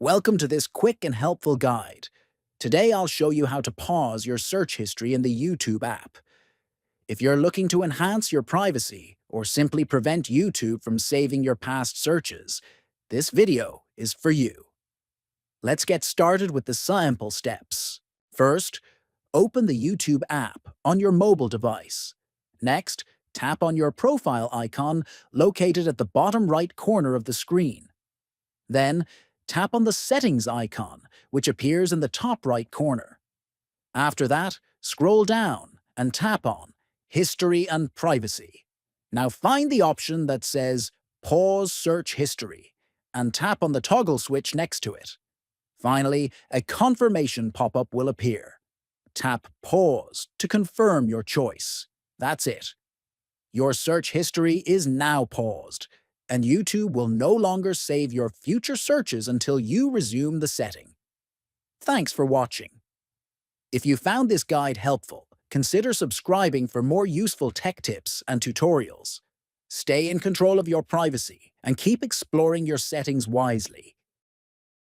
Welcome to this quick and helpful guide. Today I'll show you how to pause your search history in the YouTube app. If you're looking to enhance your privacy or simply prevent YouTube from saving your past searches, this video is for you. Let's get started with the simple steps. First, open the YouTube app on your mobile device. Next, tap on your profile icon located at the bottom right corner of the screen. Then, tap on the Settings icon, which appears in the top right corner. After that, scroll down and tap on History and Privacy. Now find the option that says Pause Search History and tap on the toggle switch next to it. Finally, a confirmation pop-up will appear. Tap Pause to confirm your choice. That's it. Your search history is now paused, and YouTube will no longer save your future searches until you resume the setting. Thanks for watching. If you found this guide helpful, consider subscribing for more useful tech tips and tutorials. Stay in control of your privacy and keep exploring your settings wisely.